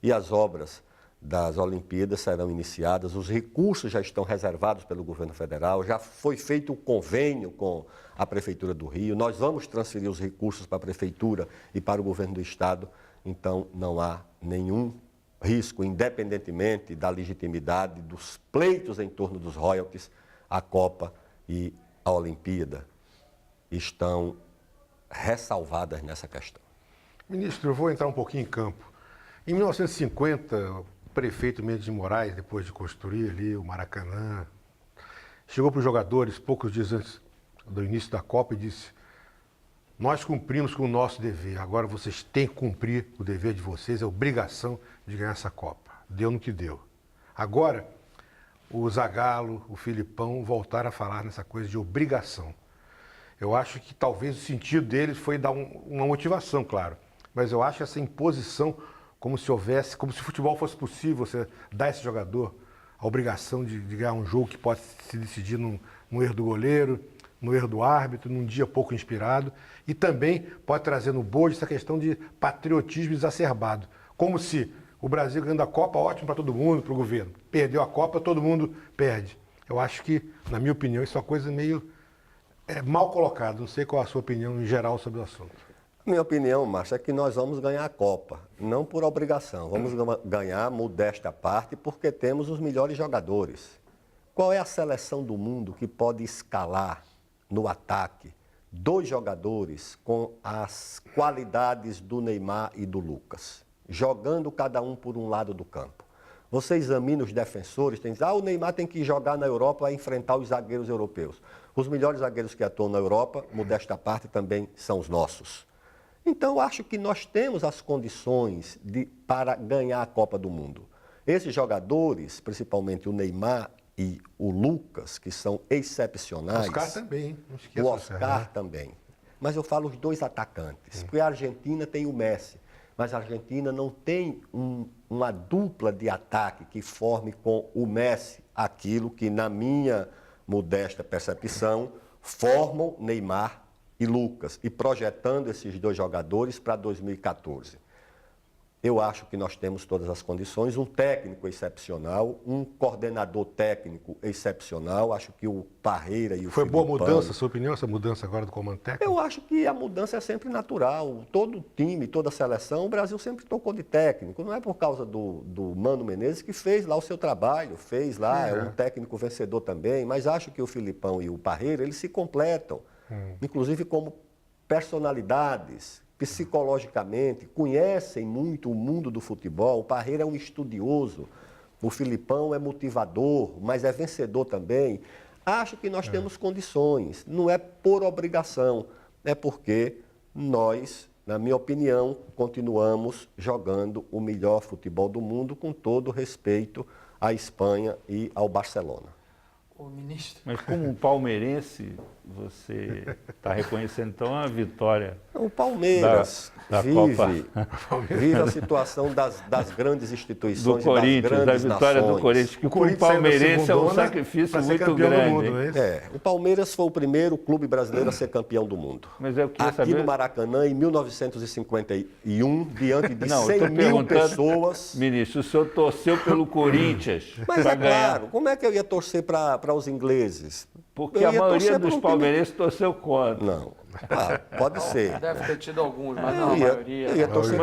E as obras das Olimpíadas serão iniciadas, os recursos já estão reservados pelo governo federal, já foi feito o convênio com a Prefeitura do Rio, nós vamos transferir os recursos para a Prefeitura e para o governo do Estado, então não há nenhum risco, independentemente da legitimidade dos pleitos em torno dos royalties, a Copa e a Olimpíada estão ressalvadas nessa questão. Ministro, eu vou entrar um pouquinho em campo. Em 1950, o prefeito Mendes de Moraes, depois de construir ali o Maracanã, chegou para os jogadores, poucos dias antes do início da Copa, e disse: nós cumprimos com o nosso dever, agora vocês têm que cumprir o dever de vocês, é obrigação de ganhar essa Copa. Deu no que deu. Agora, o Zagallo, o Filipão voltaram a falar nessa coisa de obrigação. Eu acho que talvez o sentido deles foi dar uma motivação, claro. Mas eu acho essa imposição como se houvesse, como se o futebol fosse possível, você dar a esse jogador a obrigação de ganhar um jogo que pode se decidir num erro do goleiro, no erro do árbitro, num dia pouco inspirado. E também pode trazer no bojo essa questão de patriotismo exacerbado. Como se o Brasil ganhando a Copa, ótimo para todo mundo, para o governo. Perdeu a Copa, todo mundo perde. Eu acho que, na minha opinião, isso é uma coisa meio mal colocada. Não sei qual a sua opinião em geral sobre o assunto. Minha opinião, Márcio, é que nós vamos ganhar a Copa, não por obrigação. Vamos ganhar, modéstia à parte, porque temos os melhores jogadores. Qual é a seleção do mundo que pode escalar no ataque 2 jogadores com as qualidades do Neymar e do Lucas, jogando cada um por um lado do campo? Você examina os defensores, tem que dizer, o Neymar tem que jogar na Europa a enfrentar os zagueiros europeus. Os melhores zagueiros que atuam na Europa, modesta parte, também são os nossos. Então, eu acho que nós temos as condições para ganhar a Copa do Mundo. Esses jogadores, principalmente o Neymar e o Lucas, que são excepcionais. O Oscar também, hein? Não esqueça o Oscar também. Mas eu falo os dois atacantes, porque a Argentina tem o Messi, mas a Argentina não tem uma dupla de ataque que forme com o Messi aquilo que, na minha modesta percepção, formam Neymar e Lucas, e projetando esses dois jogadores para 2014. Eu acho que nós temos todas as condições, um técnico excepcional, um coordenador técnico excepcional, acho que o Parreira e o Foi boa Filipão, mudança, sua opinião, essa mudança agora do comando técnico? Eu acho que a mudança é sempre natural. Todo time, toda seleção, o Brasil sempre tocou de técnico. Não é por causa do Mano Menezes, que fez lá o seu trabalho, fez lá, é um técnico vencedor também, mas acho que o Filipão e o Parreira, eles se completam, inclusive como personalidades, psicologicamente, conhecem muito o mundo do futebol. O Parreira é um estudioso, o Filipão é motivador, mas é vencedor também. Acho que nós temos condições, não é por obrigação, é porque nós, na minha opinião, continuamos jogando o melhor futebol do mundo, com todo respeito à Espanha e ao Barcelona. O ministro. Mas como um palmeirense, você está reconhecendo então a vitória. O Palmeiras da vive a situação das grandes instituições, do Corinthians, das grandes da vitória nações. do Corinthians, que O para o Corinthians saiu da palmeirense é um segundona sacrifício pra ser muito campeão do grande. mundo, hein? não é isso? O Palmeiras foi o primeiro clube brasileiro a ser campeão do mundo. Mas eu queria Aqui saber... no Maracanã, em 1951, diante de Não, 100 eu tô mil perguntando, pessoas. Ministro, o senhor torceu pelo Corinthians Mas para é ganhar. claro, como é que eu ia torcer para os ingleses? Porque Eu a ia maioria torcer por dos um time- palmeirenses torceu contra. Não, claro, pode ser. Deve ter tido alguns, mas não a maioria. Eu ia torcer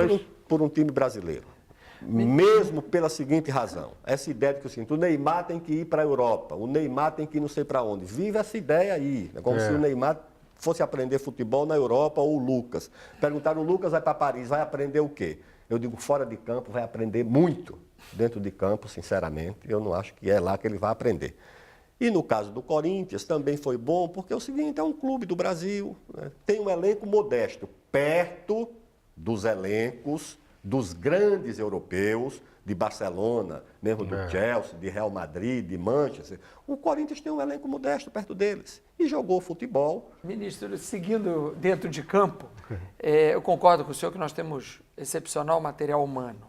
por um time brasileiro. Mesmo pela seguinte razão, essa ideia de que o Neymar tem que ir para a Europa, o Neymar tem que ir não sei para onde. Vive essa ideia aí, né? Como se o Neymar fosse aprender futebol na Europa ou o Lucas. Perguntaram, o Lucas vai para Paris, vai aprender o quê? Eu digo, fora de campo vai aprender muito. Dentro de campo, sinceramente, eu não acho que é lá que ele vai aprender. E no caso do Corinthians também foi bom, porque é o seguinte, é um clube do Brasil, né? Tem um elenco modesto, perto dos elencos dos grandes europeus, de Barcelona, mesmo do Chelsea, de Real Madrid, de Manchester. O Corinthians tem um elenco modesto perto deles e jogou futebol. Ministro, seguindo dentro de campo, eu concordo com o senhor que nós temos excepcional material humano,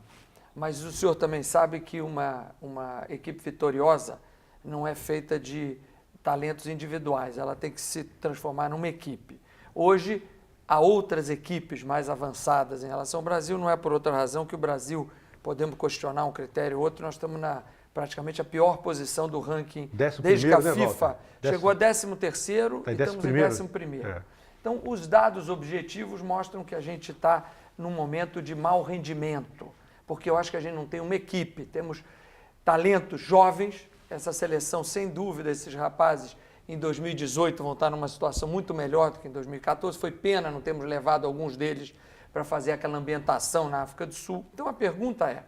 mas o senhor também sabe que uma equipe vitoriosa não é feita de talentos individuais, ela tem que se transformar numa equipe. Hoje, há outras equipes mais avançadas em relação ao Brasil, não é por outra razão que o Brasil, podemos questionar um critério ou outro, nós estamos na praticamente a pior posição do ranking desde que a FIFA chegou a 13º e estamos em 11º. Então, os dados objetivos mostram que a gente está num momento de mau rendimento, porque eu acho que a gente não tem uma equipe, temos talentos jovens. Essa seleção, sem dúvida, esses rapazes em 2018 vão estar numa situação muito melhor do que em 2014. Foi pena não termos levado alguns deles para fazer aquela ambientação na África do Sul. Então a pergunta é,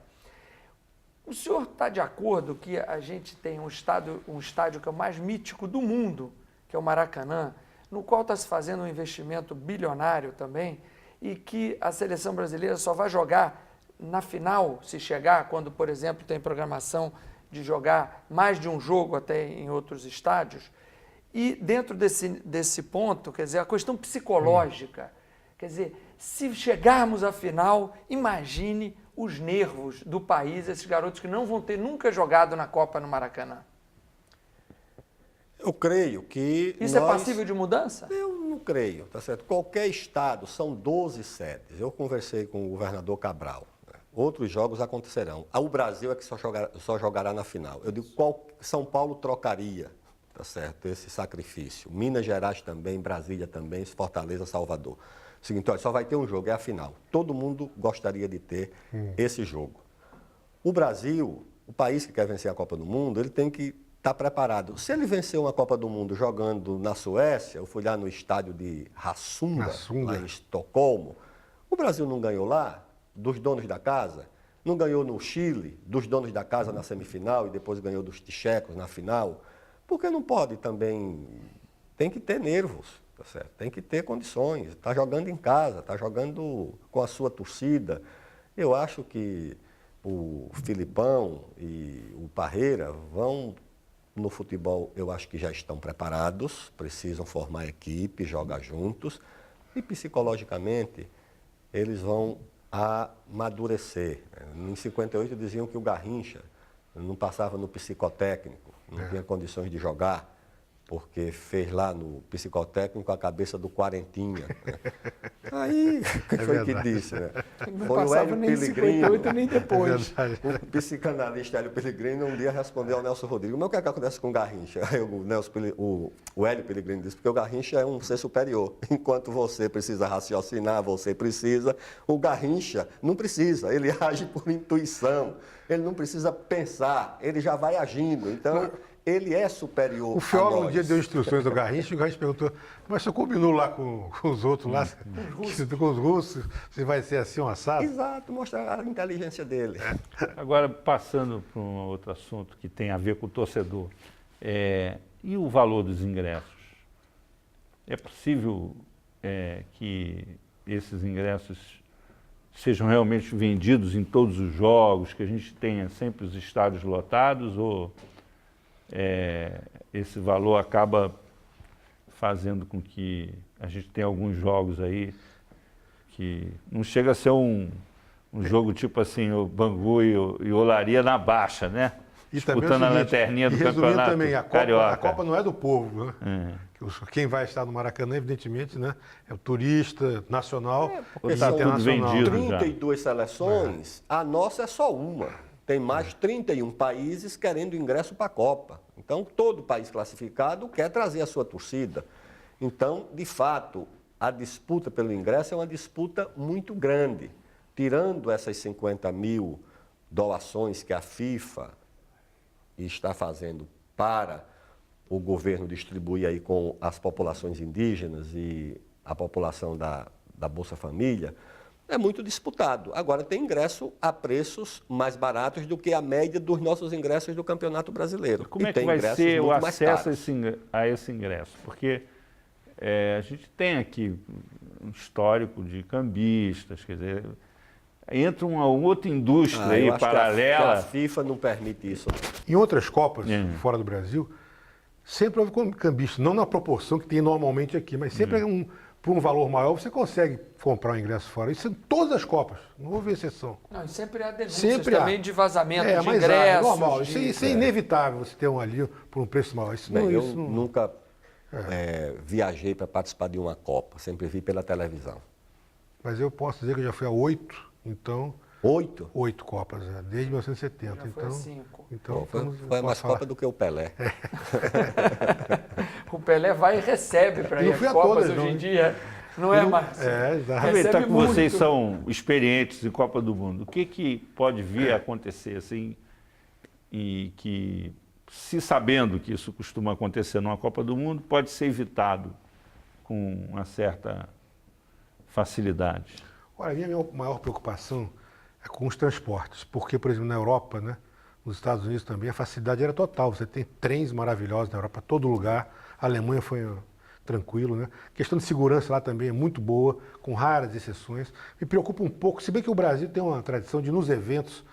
o senhor está de acordo que a gente tem um estádio que é o mais mítico do mundo, que é o Maracanã, no qual está se fazendo um investimento bilionário também, e que a seleção brasileira só vai jogar na final, se chegar, quando, por exemplo, tem programação de jogar mais de um jogo até em outros estádios. E dentro desse ponto, quer dizer, a questão psicológica, quer dizer, se chegarmos à final, imagine os nervos do país, esses garotos que não vão ter nunca jogado na Copa no Maracanã. Eu creio que Isso é passível de mudança? Eu não creio, tá certo? Qualquer estado, são 12 sedes. Eu conversei com o governador Cabral. Outros jogos acontecerão. O Brasil é que só jogará na final. Eu digo, São Paulo trocaria, tá certo, esse sacrifício. Minas Gerais também, Brasília também, Fortaleza, Salvador. Seguinte, olha, só vai ter um jogo, é a final. Todo mundo gostaria de ter esse jogo. O Brasil, o país que quer vencer a Copa do Mundo, ele tem que estar preparado. Se ele vencer uma Copa do Mundo jogando na Suécia, eu fui lá no estádio de Rassunda, lá em Estocolmo, o Brasil não ganhou lá, dos donos da casa, Não ganhou no Chile, dos donos da casa na semifinal e depois ganhou dos tchecos na final? Porque não pode também... Tem que ter nervos, tá certo? Tem que ter condições. Está jogando em casa, está jogando com a sua torcida. Eu acho que o Filipão e o Parreira vão... No futebol, eu acho que já estão preparados, precisam formar equipe, jogar juntos. E psicologicamente, eles vão amadurecer. Em 58 diziam que o Garrincha não passava no psicotécnico, não tinha condições de jogar, porque fez lá no psicotécnico a cabeça do Quarentinha. Aí, quem foi que disse, né? Não Foi o passava Hélio nem em Pellegrini. 58 nem depois. O psicanalista Hélio Pellegrini um dia respondeu ao Nelson Rodrigues: mas o que é que acontece com o Garrincha? Aí o Hélio Pellegrini disse: porque o Garrincha é um ser superior. Enquanto você precisa raciocinar, você precisa. O Garrincha não precisa, ele age por intuição. Ele não precisa pensar, ele já vai agindo. Então, ele é superior. O Fiola a um nós. dia deu instruções ao Garrincha e o Garrincha perguntou: mas você combinou lá com os outros lá, com os russos, você vai ser assim um assado? Exato, mostra a inteligência dele. Agora, passando para um outro assunto que tem a ver com o torcedor, e o valor dos ingressos? É possível que esses ingressos sejam realmente vendidos em todos os jogos, que a gente tenha sempre os estádios lotados, ou esse valor acaba fazendo com que a gente tenha alguns jogos aí que não chega a ser um jogo tipo assim, o Bangu e o Olaria na baixa, né? E também Disputando é o seguinte, a lanterninha do e resumindo campeonato também, carioca. a Copa não é do povo, né? Quem vai estar no Maracanã, evidentemente, né? É o turista nacional Porque e são internacional. vendido. 32 seleções, a nossa é só uma. Tem mais 31 países querendo ingresso para a Copa. Então, todo país classificado quer trazer a sua torcida. Então, de fato, a disputa pelo ingresso é uma disputa muito grande. Tirando essas 50 mil doações que a FIFA está fazendo para o governo distribuir aí com as populações indígenas e a população da Bolsa Família, é muito disputado. Agora, tem ingresso a preços mais baratos do que a média dos nossos ingressos do Campeonato Brasileiro. Como E é que tem vai ingressos ser o muito mais acesso caros. a esse ingresso? Porque a gente tem aqui um histórico de cambistas, quer dizer, entra uma outra indústria eu aí acho que paralela. a FIFA não permite isso. Em outras Copas, fora do Brasil, sempre houve cambista, não na proporção que tem normalmente aqui, mas sempre por um valor maior você consegue comprar um ingresso fora. Isso em todas as Copas, não houve exceção. Não, e sempre há denúncias Sempre também de vazamento de mas ingressos. é normal, de- isso é inevitável você ter um ali por um preço maior. Isso Bem, não, eu isso não... nunca viajei para participar de uma Copa, sempre vi pela televisão. Mas eu posso dizer que eu já fui a 8, então... 8? 8 Copas, desde 1970. Já foi então, a 5. então Foi vamos- mais posso falar. Copa do que o Pelé. O Pelé vai e recebe para Eu ir não fui às a Copas todas, hoje não, em hein? dia. Não é mais. Exato. Aproveitar que vocês muito. são experientes em Copa do Mundo, o que pode vir a acontecer assim, e que, se sabendo que isso costuma acontecer numa Copa do Mundo, pode ser evitado com uma certa facilidade? Olha, a minha maior preocupação é com os transportes, porque, por exemplo, na Europa, né, nos Estados Unidos também, a facilidade era total. Você tem trens maravilhosos na Europa, todo lugar. A Alemanha foi tranquilo, né? A questão de segurança lá também é muito boa, com raras exceções. Me preocupa um pouco, se bem que o Brasil tem uma tradição de, nos eventos,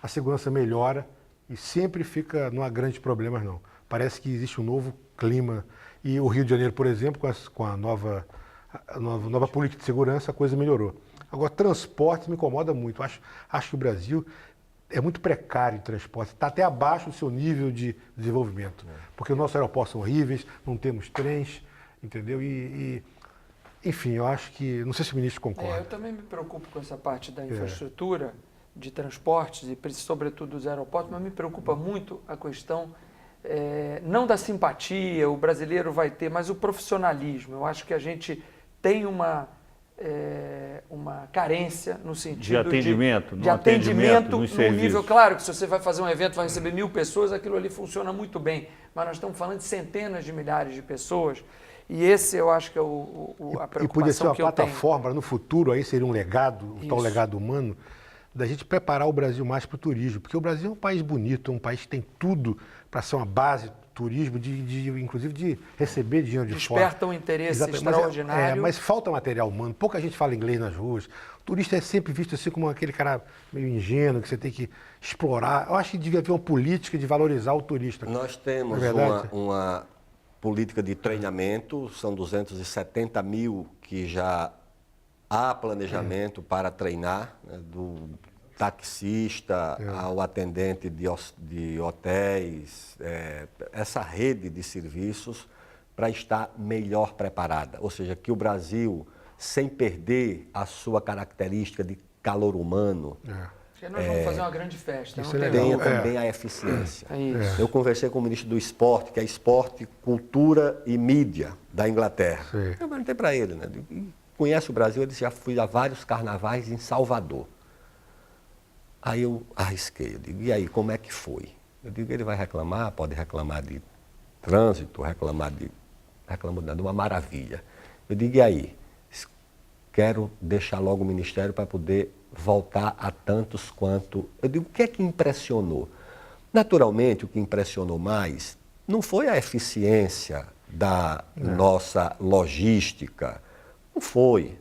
a segurança melhora e sempre fica, não há grandes problemas, não. Parece que existe um novo clima. E o Rio de Janeiro, por exemplo, com a nova política de segurança, a coisa melhorou. Agora, transporte me incomoda muito. Acho que o Brasil é muito precário em transporte, está até abaixo do seu nível de desenvolvimento. Porque os nossos aeroportos são horríveis, não temos trens, entendeu? Enfim, eu acho que... Não sei se o ministro concorda. Eu também me preocupo com essa parte da infraestrutura, de transportes e sobretudo dos aeroportos, mas me preocupa muito a questão não da simpatia, o brasileiro vai ter, mas o profissionalismo. Eu acho que a gente tem uma carência no sentido De atendimento, de atendimento nos no serviços. nível, claro que se você vai fazer um evento, vai receber 1000 pessoas, aquilo ali funciona muito bem, mas nós estamos falando de centenas de milhares de pessoas e esse eu acho que é a preocupação E podia ser uma que eu tenho. plataforma, no futuro aí seria um legado, um tal Isso. legado humano, da gente preparar o Brasil mais para o turismo, porque o Brasil é um país bonito, é um país que tem tudo para ser uma base do turismo, inclusive de receber dinheiro de fora. Desperta um interesse extraordinário. Mas falta material humano, pouca gente fala inglês nas ruas. O turista é sempre visto assim como aquele cara meio ingênuo, que você tem que explorar. Eu acho que devia haver uma política de valorizar o turista. Nós temos uma política de treinamento, são 270 mil que já há planejamento para treinar, né, do taxista ao atendente de hotéis, essa rede de serviços para estar melhor preparada. Ou seja, que o Brasil, sem perder a sua característica de calor humano, Porque nós vamos fazer uma grande festa. Isso não tem legal. tenha como. também a eficiência. É isso. Eu conversei com o ministro do Esporte, que é Esporte, Cultura e Mídia da Inglaterra. Sim. Eu perguntei para ele, né? Conhece o Brasil? Ele disse, já fui a vários carnavais em Salvador. Aí eu arrisquei, eu digo, e aí, como é que foi? Eu digo, ele vai reclamar, pode reclamar de trânsito, reclamar de uma maravilha. Eu digo, e aí? Quero deixar logo o Ministério para poder voltar a tantos quanto... Eu digo, o que é que impressionou? Naturalmente, o que impressionou mais não foi a eficiência da nossa logística, não foi.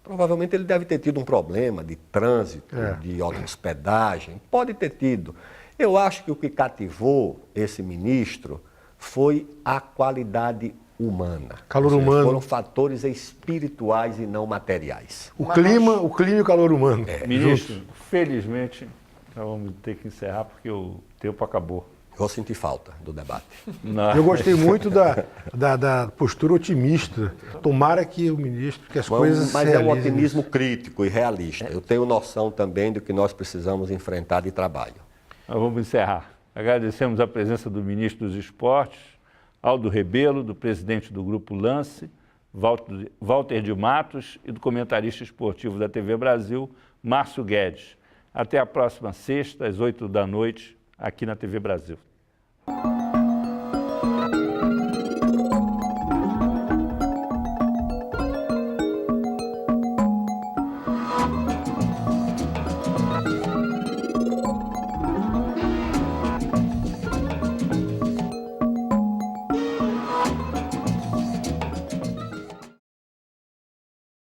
Provavelmente ele deve ter tido um problema de trânsito, de hospedagem, pode ter tido. Eu acho que o que cativou esse ministro foi a qualidade humana. Calor Ou seja, humano. Foram fatores espirituais e não materiais. O clima e o calor humano. Ministro, felizmente, nós vamos ter que encerrar porque o tempo acabou. Vou sentir falta do debate. Eu gostei muito da postura otimista. Tomara que o ministro, que as coisas Mas se é um realizem. otimismo crítico e realista. Eu tenho noção também do que nós precisamos enfrentar de trabalho. Nós vamos encerrar. Agradecemos a presença do ministro dos Esportes, Aldo Rebelo, do presidente do Grupo Lance, Walter de Matos, e do comentarista esportivo da TV Brasil, Márcio Guedes. Até a próxima sexta, às 8 da noite, aqui na TV Brasil.